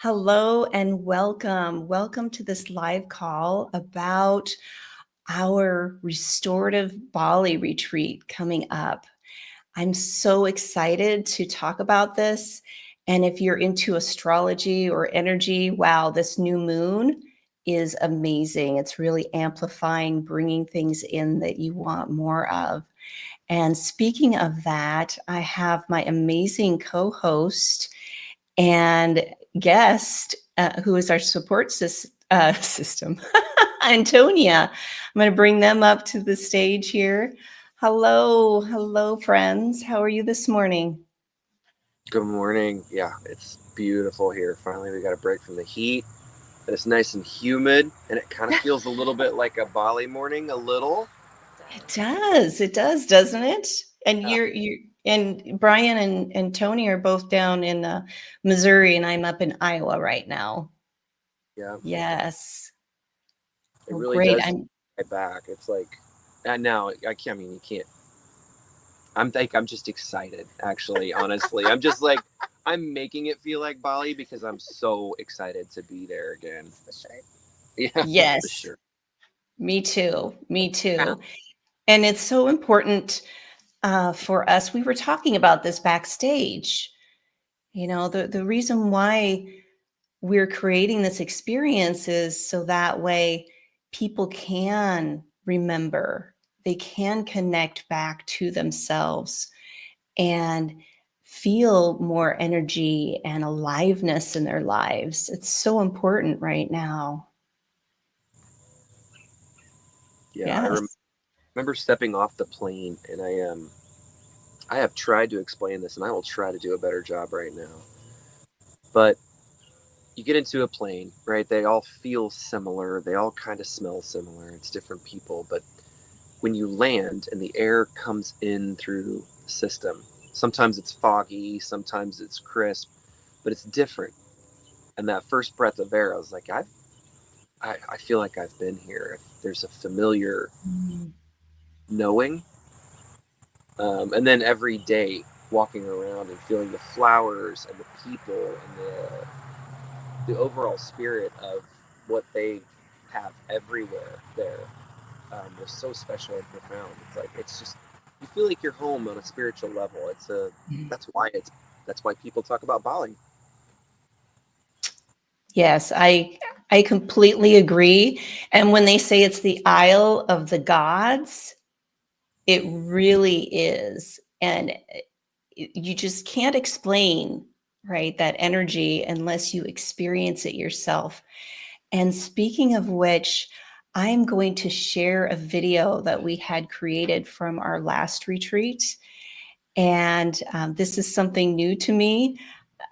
Hello and welcome. Welcome to this live call about our restorative Bali retreat coming up. I'm so excited to talk about this. And if you're into astrology or energy, wow, this new moon is amazing. It's really amplifying, bringing things in that you want more of. And speaking of that, I have my amazing co-host and guest, who is our support system, Antonia. I'm going to bring them up to the stage here. Hello, friends. How are you this morning? Good morning. Yeah, it's beautiful here. Finally, we got a break from the heat, and it's nice and humid, and it kind of feels a little bit like a Bali morning, a little. It does, doesn't it? And Yeah, you and Brian and Tony are both down in Missouri, and I'm up in Iowa right now. yeah. Yes. It Well, really great. does I'm get back. It's like, and now I can't. I mean, you can't. I'm just excited. Actually, honestly, I'm just like, I'm making it feel like Bali because I'm so excited to be there again. Yeah, that's for Yes. sure. Me too. Me too. And it's so important for us. We were talking about this backstage. You know, the reason why we're creating this experience is so that way people can remember, they can connect back to themselves and feel more energy and aliveness in their lives. It's so important right now. Yeah, Yes. remember stepping off the plane, and I have tried to explain this, and I will try to do a better job right now. But you get into a plane, right? They all feel similar. They all kind of smell similar. It's different people. But when you land and the air comes in through the system, sometimes it's foggy, sometimes it's crisp, but it's different. And that first breath of air, I was like, I feel like I've been here. There's a familiar Mm. knowing. And then every day, walking around and feeling the flowers and the people and the overall spirit of what they have everywhere there was so special and profound. It's like it's just you feel like you're home on a spiritual level. That's why that's why people talk about Bali. Yes, I completely agree. And when they say it's the Isle of the Gods, it really is. And you just can't explain, right, that energy unless you experience it yourself. And speaking of which, I'm going to share a video that we had created from our last retreat. And this is something new to me,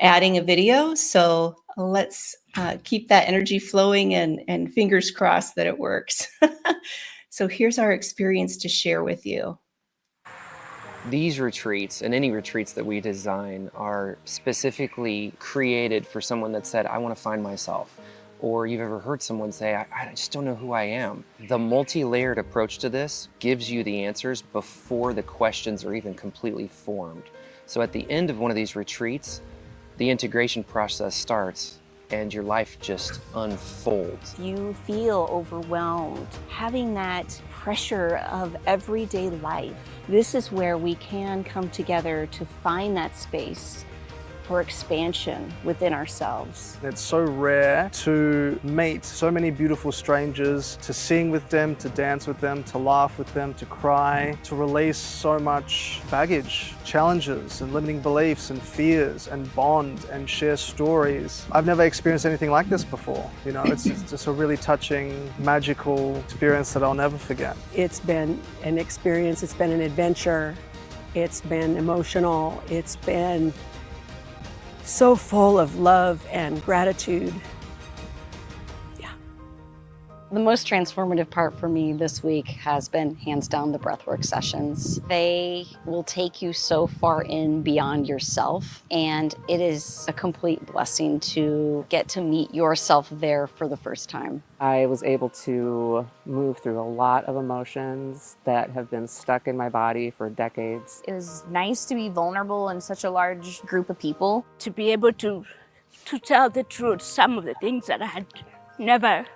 adding a video. So let's keep that energy flowing and fingers crossed that it works. So here's our experience to share with you. These retreats and any retreats that we design are specifically created for someone that said, I want to find myself. Or you've ever heard someone say, I just don't know who I am. The multi-layered approach to this gives you the answers before the questions are even completely formed. So at the end of one of these retreats, the integration process starts and your life just unfolds. You feel overwhelmed, having that pressure of everyday life. This is where we can come together to find that space for expansion within ourselves. It's so rare to meet so many beautiful strangers, to sing with them, to dance with them, to laugh with them, to cry, to release so much baggage, challenges and limiting beliefs and fears and bond and share stories. I've never experienced anything like this before. You know, it's just a really touching, magical experience that I'll never forget. It's been an experience, it's been an adventure, it's been emotional, it's been so full of love and gratitude. The most transformative part for me this week has been hands down the breathwork sessions. They will take you so far in beyond yourself, and it is a complete blessing to get to meet yourself there for the first time. I was able to move through a lot of emotions that have been stuck in my body for decades. It was nice to be vulnerable in such a large group of people. To be able to to tell the truth, some of the things that I had never,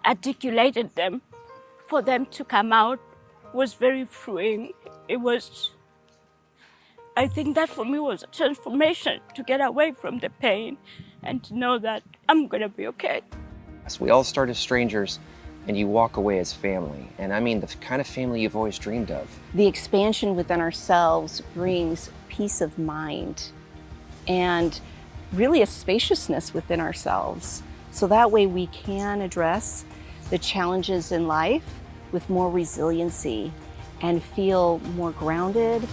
articulated them, for them to come out was very freeing. I think that for me was a transformation, to get away from the pain and to know that I'm gonna be okay. So we all start as strangers, and you walk away as family. And I mean the kind of family you've always dreamed of. The expansion within ourselves brings peace of mind and really a spaciousness within ourselves. So that way we can address the challenges in life with more resiliency and feel more grounded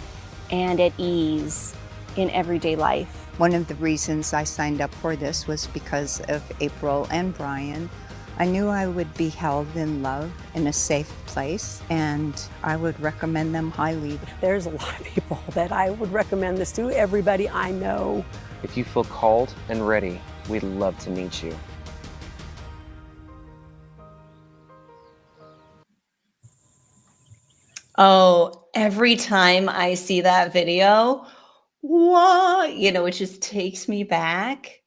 and at ease in everyday life. One of the reasons I signed up for this was because of April and Brian. I knew I would be held in love in a safe place, and I would recommend them highly. There's a lot of people that I would recommend this to, everybody I know. If you feel called and ready, we'd love to meet you. Oh, every time I see that video, what, it just takes me back.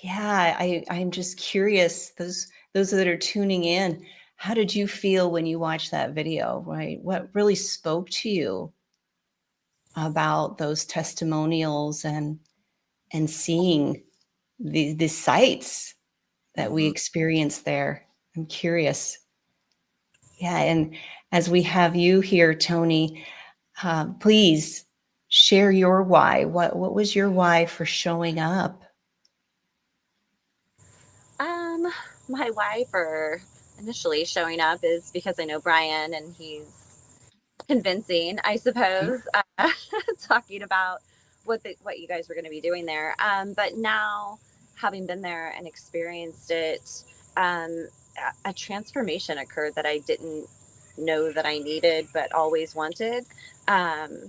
Yeah, I'm just curious, those that are tuning in, how did you feel when you watched that video, right? What really spoke to you about those testimonials and seeing the sights that we experienced there? I'm curious. Yeah, and as we have you here, Tony, please share your why. What was your why for showing up? My why for initially showing up is because I know Brian and he's convincing, I suppose, talking about what you guys were going to be doing there. But now, having been there and experienced it, a transformation occurred that I didn't know that I needed, but always wanted. I'd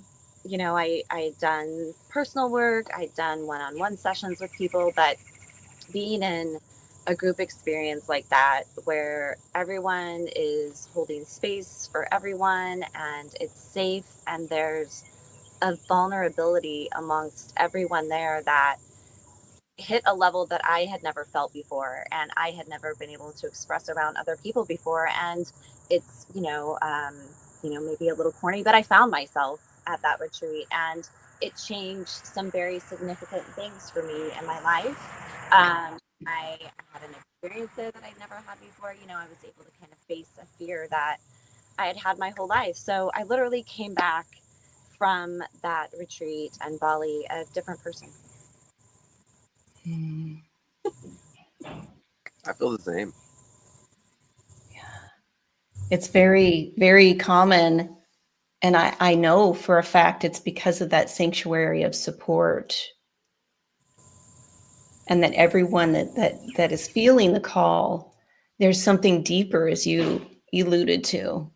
done personal work, I'd done one-on-one sessions with people, but being in a group experience like that where everyone is holding space for everyone and it's safe and there's a vulnerability amongst everyone there that hit a level that I had never felt before and I had never been able to express around other people before. And it's maybe a little corny, but I found myself at that retreat and it changed some very significant things for me in my life. I had an experience there that I'd never had before. I was able to kind of face a fear that I had my whole life. So I literally came back from that retreat and Bali a different person. I feel the same. It's very, very common. And I know for a fact it's because of that sanctuary of support. And that everyone that is feeling the call, there's something deeper, as you alluded to,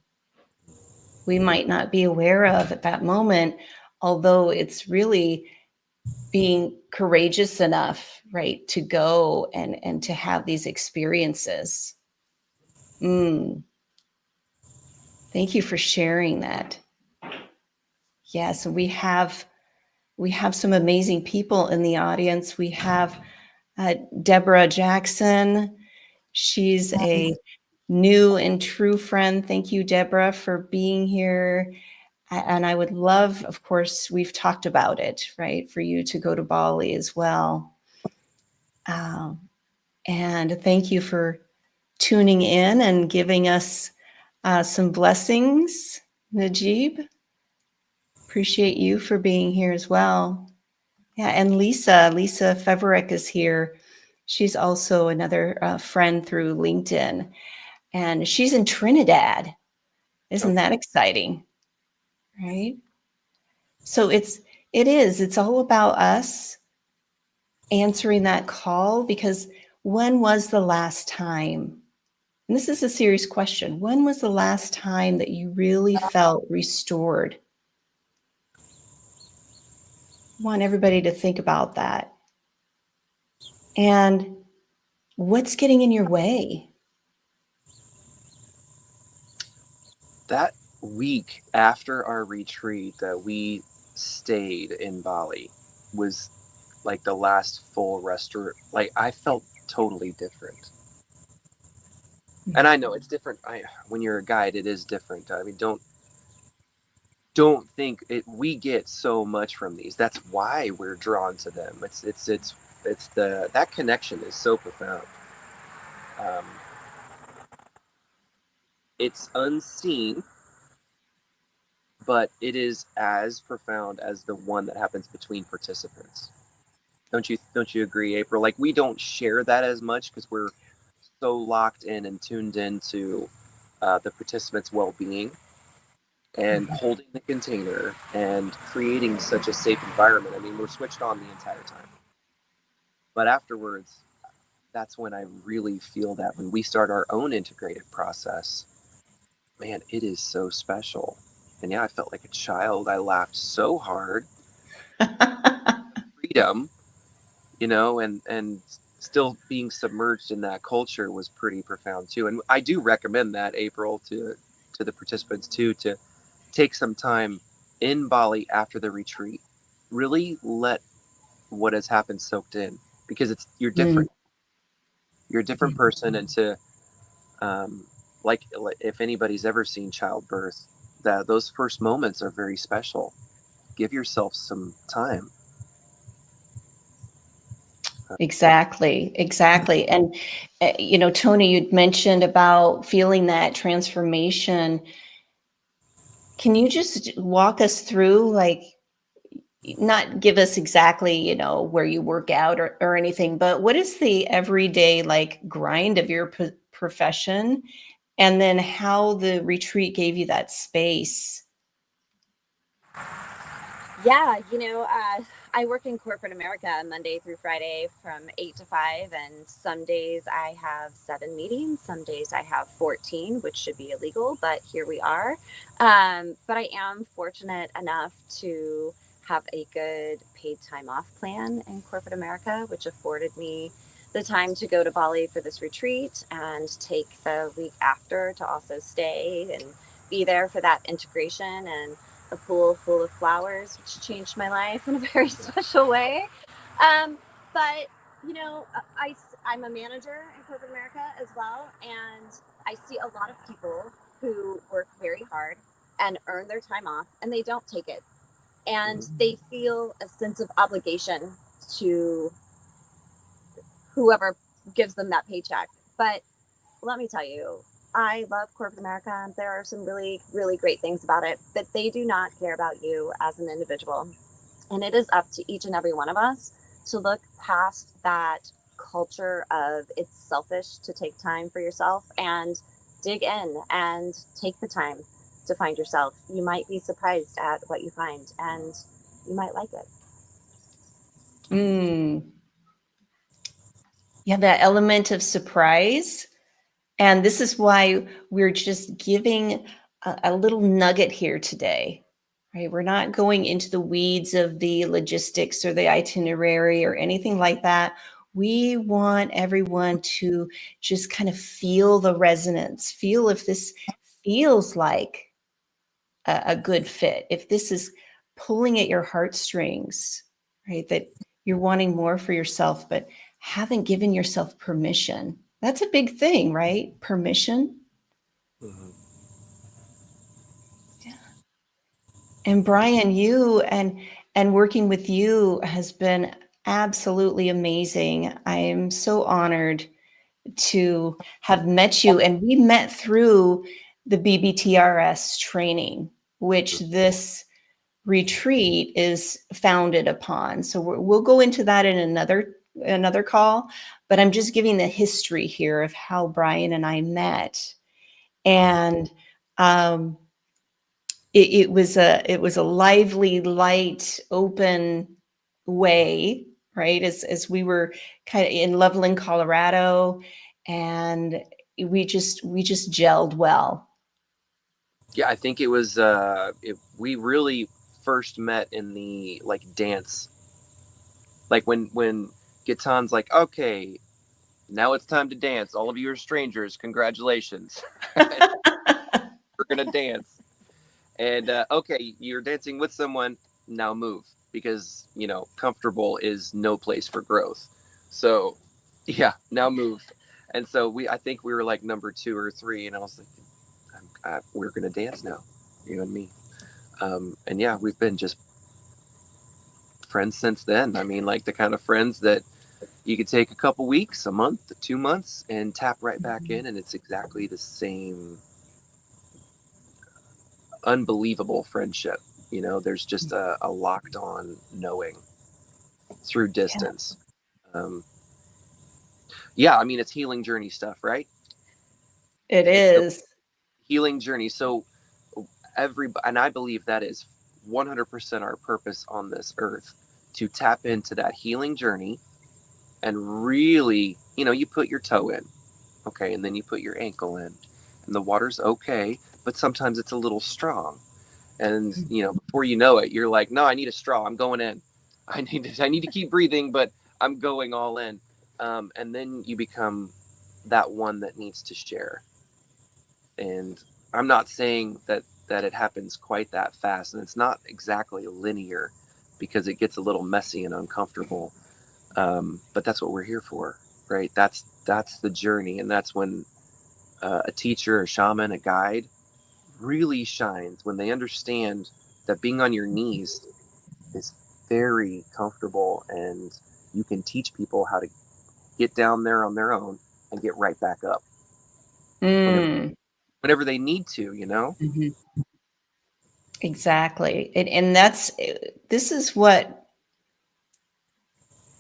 we might not be aware of at that moment, although it's really being courageous enough, right, to go and to have these experiences. Thank you for sharing that. Yes, we have some amazing people in the audience. We have Deborah Jackson. She's a new and true friend. Thank you, Deborah, for being here. And I would love, of course, we've talked about it, right, for you to go to Bali as well. And thank you for tuning in and giving us some blessings, Najib. Appreciate you for being here as well. Yeah, and Lisa Feverick is here. She's also another friend through LinkedIn, and she's in Trinidad. Isn't that exciting? Right? So it's all about us answering that call, because when was the last time, and this is a serious question, when was the last time that you really felt restored? I want everybody to think about that. And what's getting in your way? That week after our retreat that we stayed in Bali was like the last full restaurant, like I felt totally different. And I know it's different. When you're a guide, it is different. I mean, don't think it. We get so much from these. That's why we're drawn to them. It's that connection is so profound. Um, it's unseen, but it is as profound as the one that happens between participants. Don't you agree, April? Like, we don't share that as much because we're so locked in and tuned into the participants' well-being and holding the container and creating such a safe environment. I mean, we're switched on the entire time. But afterwards, that's when I really feel that when we start our own integrated process, man, it is so special. And yeah, I felt like a child. I laughed so hard. Freedom, and still being submerged in that culture was pretty profound too. And I do recommend that, April, to the participants too, to take some time in Bali after the retreat. Really let what has happened soaked in, because you're different. You're a different person, and to like if anybody's ever seen childbirth, that those first moments are very special. Give yourself some time. Exactly. And, Tony, you'd mentioned about feeling that transformation. Can you just walk us through, like, not give us exactly, where you work out or anything, but what is the everyday, like, grind of your profession, and then how the retreat gave you that space? Yeah, I work in corporate America Monday through Friday from 8 to 5, and some days I have 7 meetings, some days I have 14, which should be illegal, but here we are. But I am fortunate enough to have a good paid time off plan in corporate America, which afforded me the time to go to Bali for this retreat and take the week after to also stay and be there for that integration and a pool full of flowers, which changed my life in a very special way. But, I'm a manager in corporate America as well. And I see a lot of people who work very hard and earn their time off, and they don't take it. And they feel a sense of obligation to whoever gives them that paycheck. But let me tell you, I love corporate America. There are some really, really great things about it, but they do not care about you as an individual. And it is up to each and every one of us to look past that culture of it's selfish to take time for yourself and dig in and take the time to find yourself. You might be surprised at what you find, and you might like it. Yeah, that element of surprise. And this is why we're just giving a little nugget here today, right? We're not going into the weeds of the logistics or the itinerary or anything like that. We want everyone to just kind of feel the resonance, feel if this feels like a good fit, if this is pulling at your heartstrings, right? That you're wanting more for yourself, but haven't given yourself permission. That's a big thing, right? Permission. Mm-hmm. Yeah. And Brian, you and working with you has been absolutely amazing. I am so honored to have met you, and we met through the BBTRS training, which this retreat is founded upon. So we'll go into that in another call, but I'm just giving the history here of how Brian and I met. And it was a lively, light, open way, right? As we were kind of in Loveland, Colorado, and we just gelled well. Yeah, I think it was. We really first met in the dance, like when Gaetan's like, okay, now it's time to dance. All of you are strangers. Congratulations. We're gonna dance. And okay, you're dancing with someone. Now move. because, comfortable is no place for growth. So yeah, now move. And so I think we were like number 2 or 3, and I was like, we're going to dance now, you and me. And yeah, we've been just friends since then. I mean, like the kind of friends that you could take a couple weeks, a month, 2 months, and tap right back in, and it's exactly the same unbelievable friendship. There's just a locked on knowing through distance. I mean, it's healing journey stuff, right? It is. Healing journey. So and I believe that is 100% our purpose on this earth, to tap into that healing journey and really, you put your toe in, okay, and then you put your ankle in, and the water's okay, but sometimes it's a little strong. And, before you know it, you're like, no, I need a straw. I'm going in. I need to keep breathing, but I'm going all in. And then you become that one that needs to share. And I'm not saying that it happens quite that fast, and it's not exactly linear, because it gets a little messy and uncomfortable. But that's what we're here for, right? That's the journey. And that's when a teacher, a shaman, a guide really shines, when they understand that being on your knees is very comfortable, and you can teach people how to get down there on their own and get right back up whenever they need to, Mm-hmm. Exactly. And this is what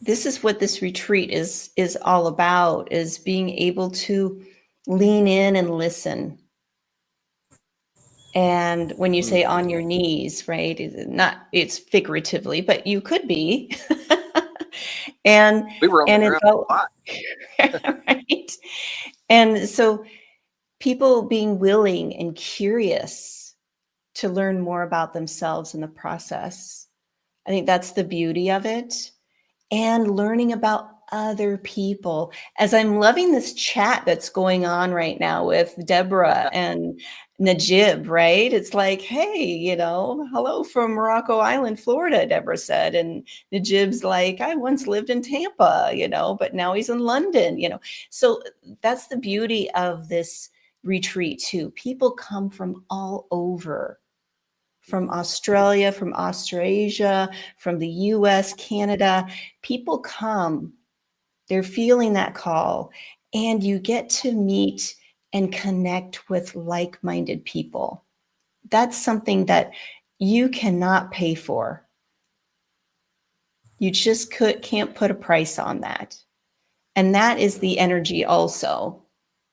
this retreat is all about, is being able to lean in and listen. And when you say on your knees, right, it's figuratively, but you could be. And we were on the ground a lot. Right. And so people being willing and curious to learn more about themselves in the process. I think that's the beauty of it. And learning about other people. As I'm loving this chat that's going on right now with Deborah and Najib, right? It's like, hey, hello from Morocco Island, Florida, Deborah said. And Najib's like, I once lived in Tampa, but now he's in London, So that's the beauty of this retreat too. People come from all over, from Australia, from Australasia, from the US, Canada. People come, they're feeling that call, and you get to meet and connect with like-minded people. That's something that you cannot pay for. You just can't put a price on that. And that is the energy also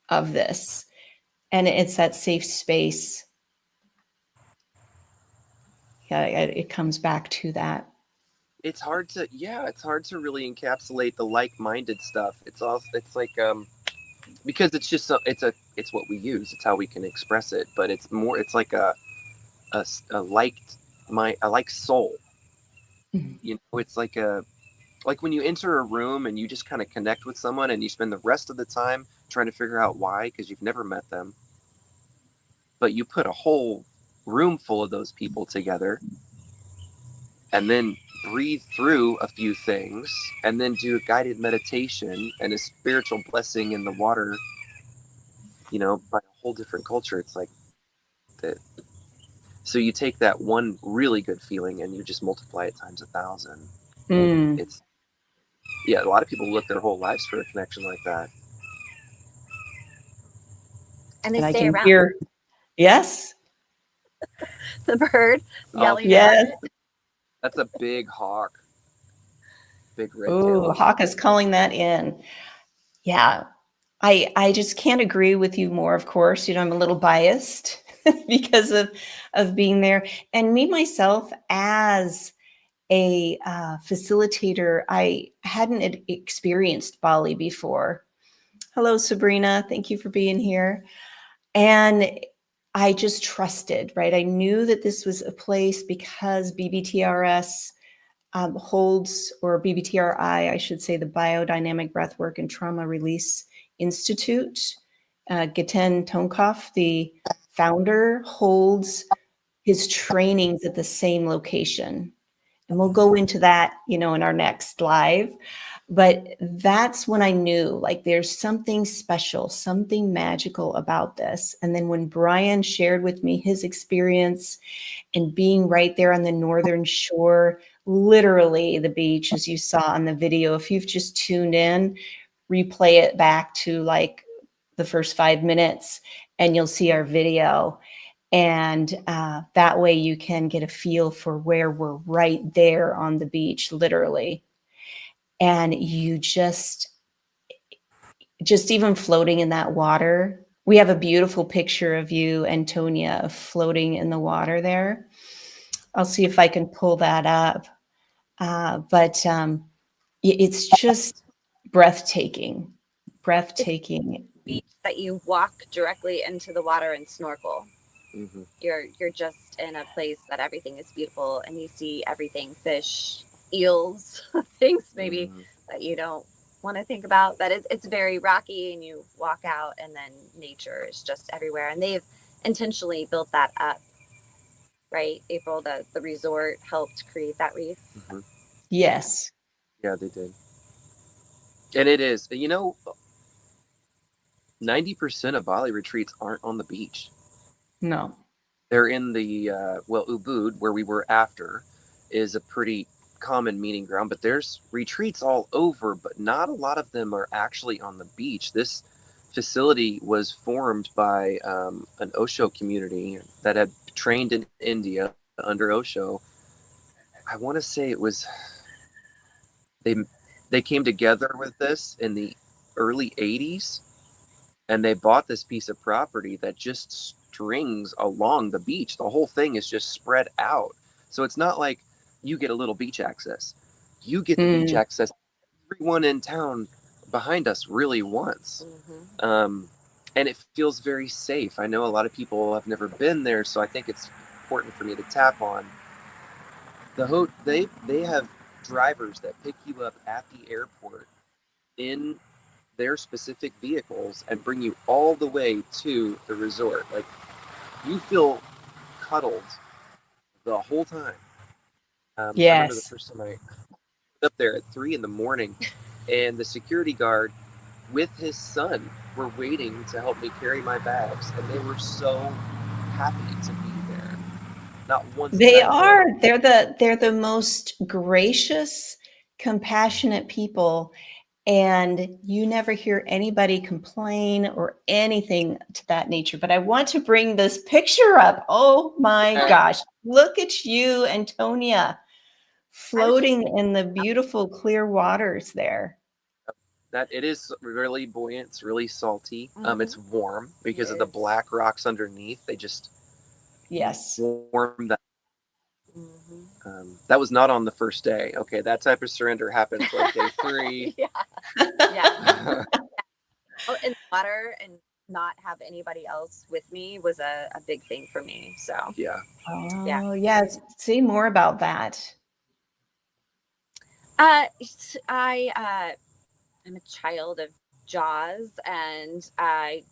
of this. And it's that safe space. Yeah, it comes back to that. It's hard to really encapsulate the like-minded stuff. It's like because it's just it's what we use. It's how we can express it. But it's like a like soul. It's like when you enter a room and you just kind of connect with someone, and you spend the rest of the time trying to figure out why, because you've never met them. But you put a whole room full of those people together, and then breathe through a few things, and then do a guided meditation and a spiritual blessing in the water, by a whole different culture. It's like that. So you take that one really good feeling and you just multiply it times 1,000. It's, a lot of people look their whole lives for a connection like that. And they I stay can around. hear, yes. The bird yelling yes. about it. That's a big hawk. Big red tail. Hawk is calling that in. Yeah. I just can't agree with you more, of course. I'm a little biased because of being there. And me, myself, as a facilitator, I hadn't experienced Bali before. Hello, Sabrina. Thank you for being here. And I just trusted, right? I knew that this was a place because BBTRS holds, or BBTRI, I should say, the Biodynamic Breathwork and Trauma Release Institute. Giten Tonkov, the founder, holds his trainings at the same location. And we'll go into that, in our next live. But that's when I knew, like, there's something special, something magical about this. And then when Brian shared with me his experience and being right there on the northern shore, literally the beach, as you saw on the video, if you've just tuned in, replay it back to like the first 5 minutes and you'll see our video. And that way you can get a feel for where we're right there on the beach, literally. And you just even floating in that water. We have a beautiful picture of you, Antonia, floating in the water there. I'll see if I can pull that up. But it's just breathtaking. Beach that you walk directly into the water and snorkel. Mm-hmm. You're just in a place that everything is beautiful, and you see everything: fish, eels, things maybe that you don't want to think about. But it's very rocky, and you walk out, and then nature is just everywhere. And they've intentionally built that up, right? April, the resort helped create that reef. Mm-hmm. Yes. Yeah, they did. And it is, 90% of Bali retreats aren't on the beach. No. They're in the, Ubud, where we were after, is a pretty common meeting ground, but there's retreats all over, but not a lot of them are actually on the beach. This facility was formed by an Osho community that had trained in India under Osho. I want to say it was, they came together with this in the early 80s, and they bought this piece of property that just strings along the beach. The whole thing is just spread out. So it's not like you get a little beach access. You get the beach access everyone in town behind us really wants. And it feels very safe. I know a lot of people have never been there, so I think it's important for me to tap on. They have drivers that pick you up at the airport in their specific vehicles and bring you all the way to the resort. Like, you feel cuddled the whole time. Yes. I remember the first time I was up there at 3 a.m, and the security guard with his son were waiting to help me carry my bags, and they were so happy to be there. Not once. They are. They're the most gracious, compassionate people. And you never hear anybody complain or anything to that nature. But I want to bring this picture up. Oh my gosh. Look at you, Antonia, floating in the beautiful clear waters there. That it is really buoyant. It's really salty. It's warm because of the black rocks underneath. They just warm that. That was not on the first day. Okay, that type of surrender happens like day 3. Yeah. Oh, in the water and not have anybody else with me was a big thing for me. So yeah. Oh yeah. Say more about that. I'm a child of Jaws, and I,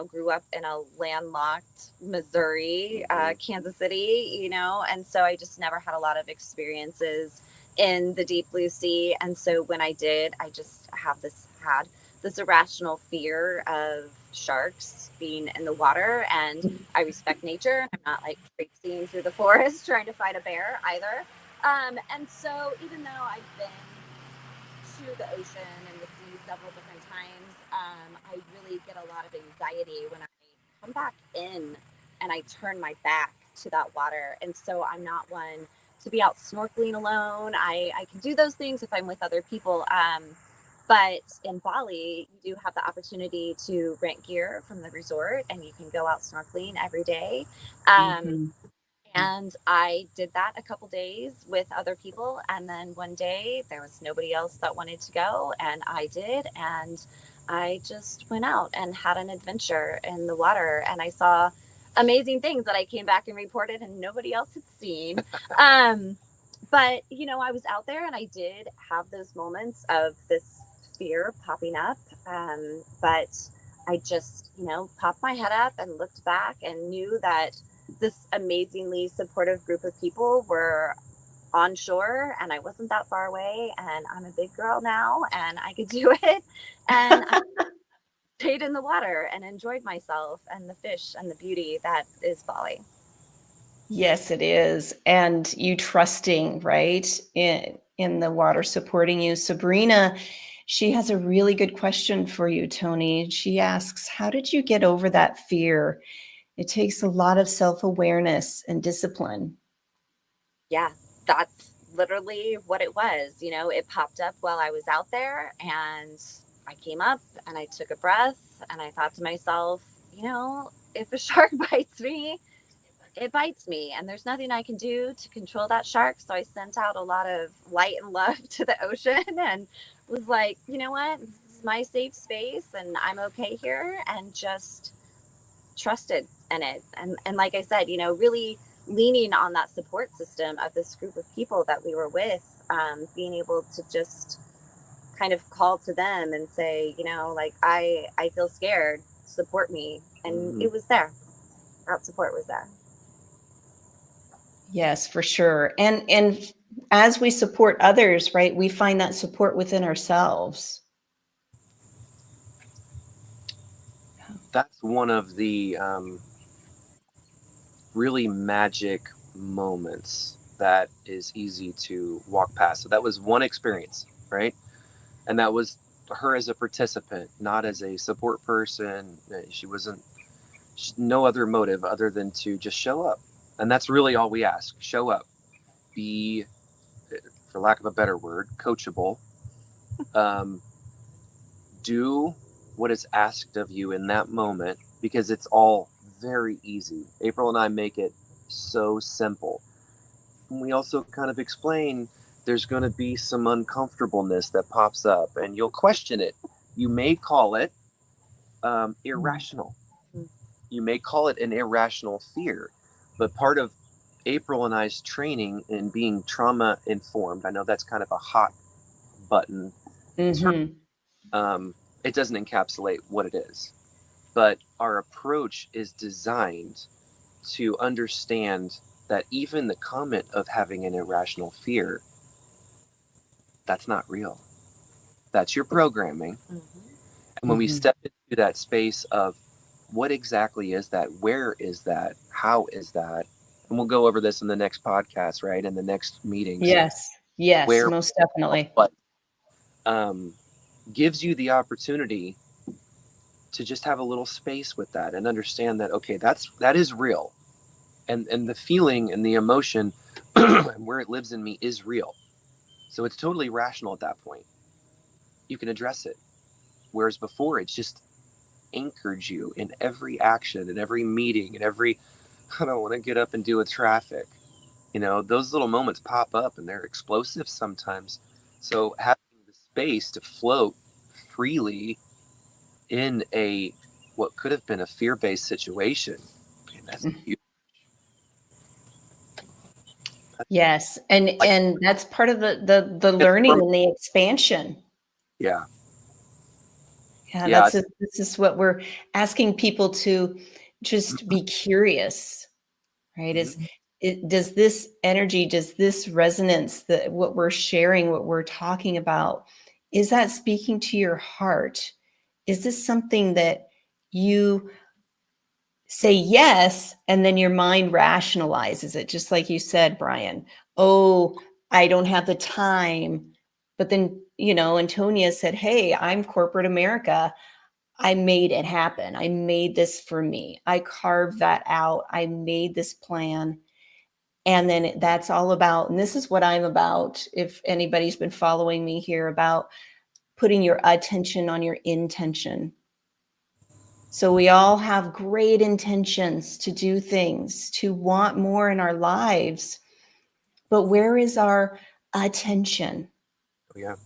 grew up in a landlocked Missouri, Kansas City, and so I just never had a lot of experiences in the deep blue sea. And so when I did, I just had this irrational fear of sharks being in the water. And I respect nature, and I'm not like traipsing through the forest trying to fight a bear either. And so even though I've been to the ocean and the sea several different times, I really get a lot of anxiety when I come back in and I turn my back to that water. And so I'm not one to be out snorkeling alone. I can do those things if I'm with other people. But in Bali, you do have the opportunity to rent gear from the resort, and you can go out snorkeling every day. And I did that a couple days with other people. And then one day there was nobody else that wanted to go, and I did. And I just went out and had an adventure in the water, and I saw amazing things that I came back and reported and nobody else had seen. But, I was out there and I did have those moments of this fear popping up. But I just, popped my head up and looked back and knew that this amazingly supportive group of people were on shore, and I wasn't that far away, and I'm a big girl now and I could do it. And I stayed in the water and enjoyed myself and the fish and the beauty that is Bali. Yes, it is. And you trusting, right, in the water supporting you. Sabrina, she has a really good question for you, Tony. She asks, how did you get over that fear? It takes a lot of self-awareness and discipline. Yeah, that's literally what it was. You know, it popped up while I was out there, and I came up and I took a breath and I thought to myself, you know, if a shark bites me, it bites me, and there's nothing I can do to control that shark. So I sent out a lot of light and love to the ocean and was like, you know what, this is my safe space and I'm okay here, and just trusted in it. And like I said, you know, really leaning on that support system of this group of people that we were with, being able to just kind of call to them and say, you know, like, I feel scared, support me. And it was there. That support was there. Yes, for sure. And as we support others, right, we find that support within ourselves. That's one of the really magic moments that is easy to walk past. So that was one experience, right? And that was her as a participant, not as a support person. She wasn't, no other motive other than to just show up. And that's really all we ask. Show up. Be, for lack of a better word, coachable. Do what is asked of you in that moment, because it's all very easy. April and I make it so simple. And we also kind of explain there's going to be some uncomfortableness that pops up and you'll question it. You may call it irrational. You may call it an irrational fear, but part of April and I's training in being trauma informed, I know that's kind of a hot button term. It doesn't encapsulate what it is, but our approach is designed to understand that even the comment of having an irrational fear, that's not real. That's your programming. And when we step into that space of what exactly is that, where is that, how is that, and we'll go over this in the next podcast, right, in the next meetings. Yes, where, most definitely. But gives you the opportunity to just have a little space with that and understand that, okay, that is real. And the feeling and the emotion and where it lives in me is real. So it's totally rational at that point. You can address it. Whereas before, it's just anchored you in every action, in every meeting, in every, I don't want to get up and deal with traffic. You know, those little moments pop up and they're explosive sometimes. So having the space to float freely in what could have been a fear-based situation, man, that's huge. Yes, and that's part of the learning and the expansion. Yeah. Yeah, this is what we're asking people to just be curious, right? Does this energy, does this resonance, that what we're sharing, what we're talking about, is that speaking to your heart? Is this something that you say yes, and then your mind rationalizes it, just like you said, Brian? Oh, I don't have the time. But then, you know, Antonia said, hey, I'm corporate America. I made it happen. I made this for me. I carved that out. I made this plan. And then that's all about, and this is what I'm about, if anybody's been following me here, about putting your attention on your intention. So we all have great intentions to do things, to want more in our lives. But where is our attention? Yeah.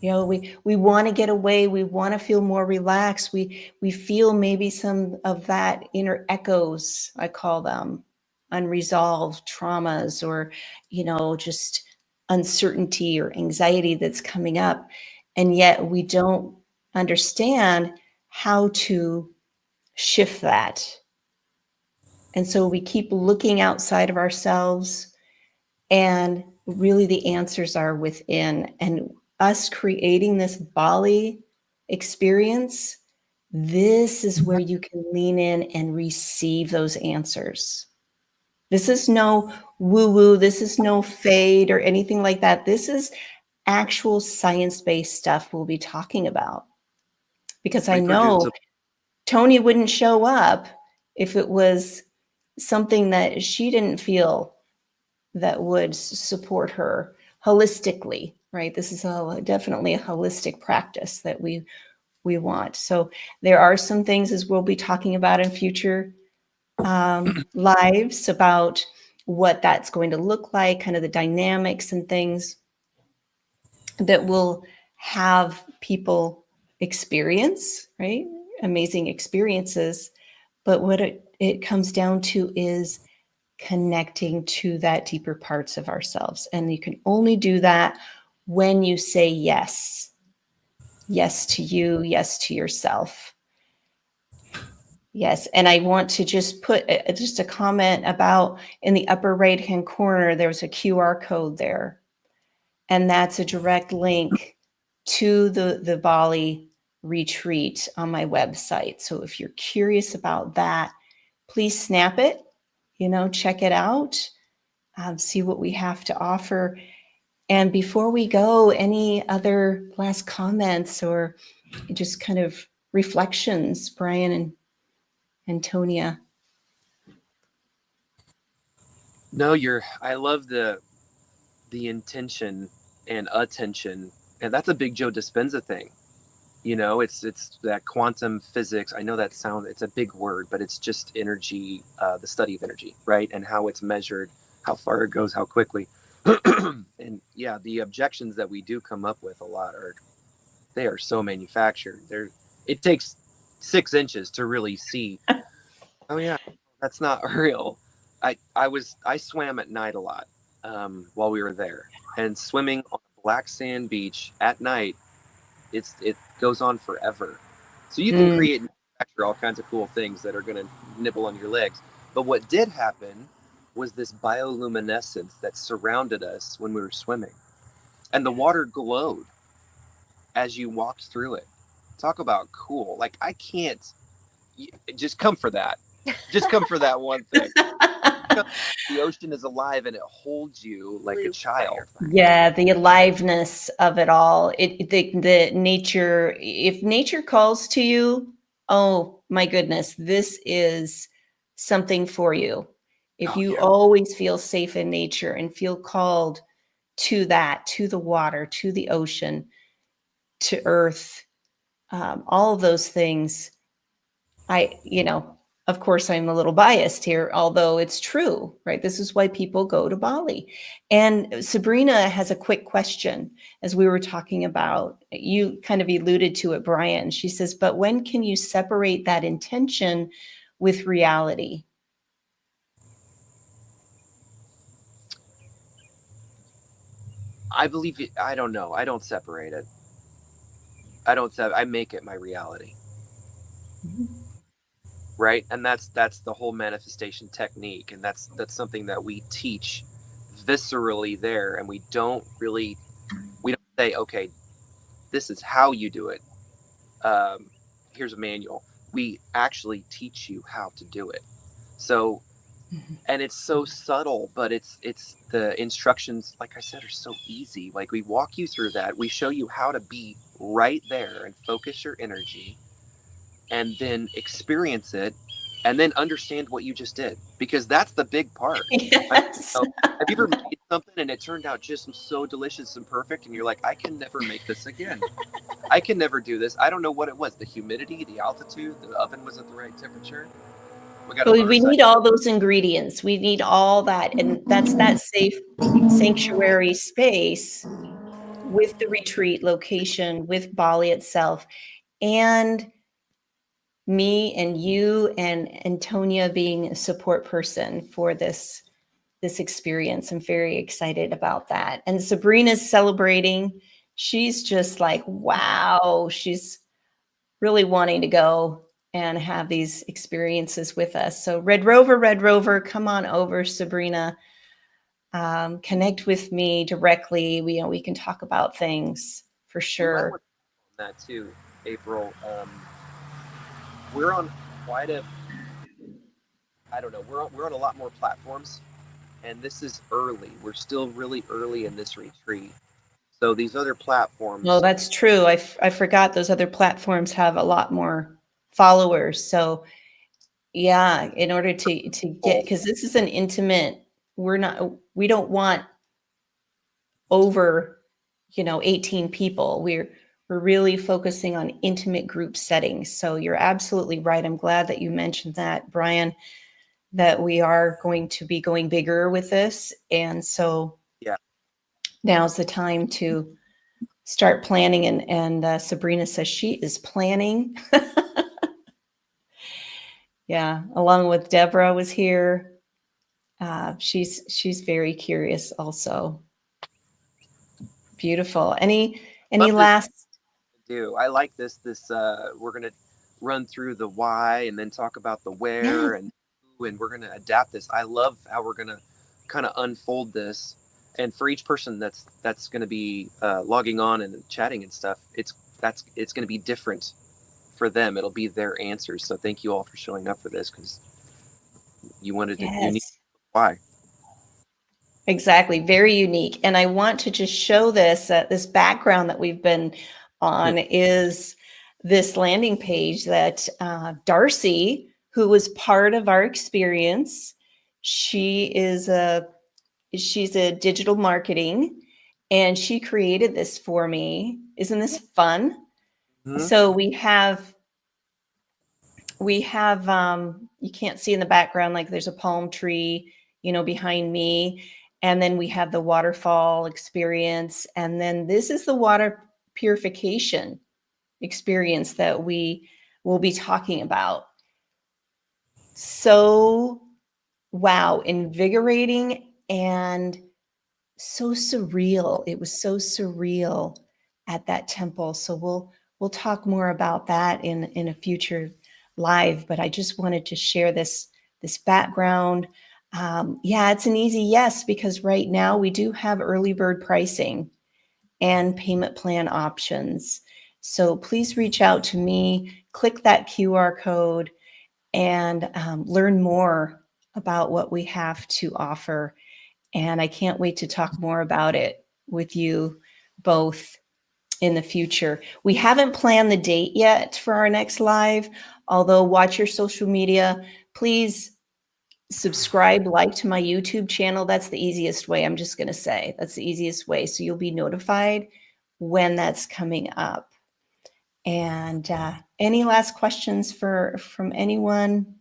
You know, we want to get away. We want to feel more relaxed. We feel maybe some of that inner echoes, I call them, unresolved traumas, or, you know, just uncertainty or anxiety that's coming up. And yet we don't understand how to shift that. And so we keep looking outside of ourselves, and really the answers are within, and us creating this Bali experience, this is where you can lean in and receive those answers. This is no woo-woo, this is no fade or anything like that. This is actual science-based stuff we'll be talking about. Because I know Tony wouldn't show up if it was something that she didn't feel that would support her holistically, right? This is definitely a holistic practice that we want. So there are some things, as we'll be talking about in future lives, about what that's going to look like, kind of the dynamics and things that will have people experience, right? Amazing experiences. But what it comes down to is connecting to that deeper parts of ourselves. And you can only do that when you say yes. Yes to you, yes to yourself. Yes, and I want to just put just a comment about, in the upper right-hand corner, there's a QR code there. And that's a direct link to the Bali retreat on my website. So if you're curious about that, please snap it, check it out, see what we have to offer. And before we go, any other last comments or just kind of reflections, Brian and Antonia? No, I love the intention and attention, and that's a big Joe Dispenza thing. It's that quantum physics. I know it's a big word, but it's just energy, the study of energy, right? And how it's measured, how far it goes, how quickly. And yeah, the objections that we do come up with a lot they are so manufactured. It takes 6 inches to really see, oh yeah, that's not real. I swam at night a lot while we were there, and swimming on a black sand beach at night, it goes on forever. So you can create and manufacture all kinds of cool things that are going to nibble on your legs. But what did happen was this bioluminescence that surrounded us when we were swimming, and the water glowed as you walked through it. Talk about cool. Like, I can't just come for that. Just come for that one thing. The ocean is alive and it holds you like a child. Yeah, the aliveness of it all. The nature, if nature calls to you, oh my goodness, this is something for you. If you always feel safe in nature and feel called to that, to the water, to the ocean, to earth, all of those things, of course, I'm a little biased here, although it's true, right? This is why people go to Bali. And Sabrina has a quick question. As we were talking about, you kind of alluded to it, Brian. She says, but when can you separate that intention with reality? I believe it. I don't know. I don't separate it. I make it my reality. Right? And that's the whole manifestation technique. And that's something that we teach viscerally there. And we don't say, okay, this is how you do it. Here's a manual. We actually teach you how to do it. So, and it's so subtle, but it's the instructions, like I said, are so easy. Like, we walk you through that. We show you how to be right there and focus your energy, and then experience it, and then understand what you just did, because that's the big part. Yes. Have you ever made something and it turned out just so delicious and perfect, and you're like, I can never make this again. I can never do this. I don't know what it was. The humidity, the altitude, the oven was at the right temperature. We need all those ingredients. We need all that. And that's that safe sanctuary space with the retreat location, with Bali itself, and me and you and Antonia being a support person for this experience. I'm very excited about that. And Sabrina's celebrating. She's just like, wow, she's really wanting to go and have these experiences with us. So Red Rover, come on over, Sabrina. connect with me directly. We can talk about things for I sure. want that too, April. We're on quite a, I don't know, we're on a lot more platforms, and this is early. We're still really early in this retreat. So these other platforms, Well, that's true. I forgot those other platforms have a lot more followers. So yeah, in order to get, because this is an intimate, we don't want over 18 people. We're really focusing on intimate group settings. So you're absolutely right. I'm glad that you mentioned that, Brian, that we are going to be going bigger with this. And so yeah, now's the time to start planning. And Sabrina says she is planning. Yeah, along with Deborah was here. She's very curious also. Beautiful. Any love this. last? I like this. We're gonna run through the why and then talk about the where and who, and we're gonna adapt this. I love how we're gonna kind of unfold this, and for each person that's gonna be logging on and chatting and stuff, it's gonna be different for them. It'll be their answers. So thank you all for showing up for this, because you wanted to. You need why. Exactly. Very unique. And I want to just show this background that we've been on is this landing page that Darcy, who was part of our experience, she's a digital marketing, and she created this for me. Isn't this fun? Mm-hmm. So we have you can't see in the background, like there's a palm tree, behind me. And then we have the waterfall experience. And then this is the water purification experience that we will be talking about. So, wow, invigorating and so surreal. It was so surreal at that temple. So we'll talk more about that in a future live, but I just wanted to share this background. Yeah, it's an easy yes, because right now we do have early bird pricing and payment plan options. So please reach out to me, click that QR code, and learn more about what we have to offer. And I can't wait to talk more about it with you both in the future. We haven't planned the date yet for our next live, although watch your social media. Please subscribe, like to my YouTube channel. That's the easiest way. I'm just going to say that's the easiest way. So you'll be notified when that's coming up. And any last questions from anyone?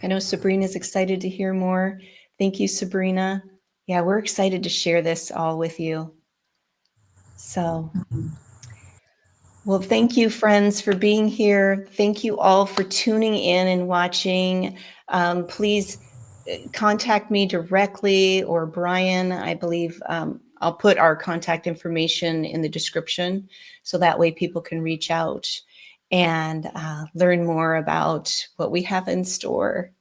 I know Sabrina's excited to hear more. Thank you, Sabrina. Yeah, we're excited to share this all with you. So, well, thank you, friends, for being here. Thank you all for tuning in and watching. Please contact me directly, or Brian. I believe I'll put our contact information in the description, so that way people can reach out and learn more about what we have in store.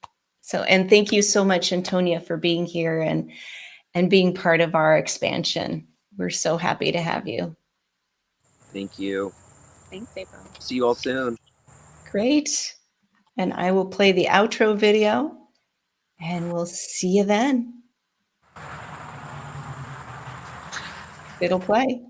So, and thank you so much, Antonia, for being here and being part of our expansion. We're so happy to have you. Thank you. Thanks, April. See you all soon. Great. And I will play the outro video, and we'll see you then. It'll play.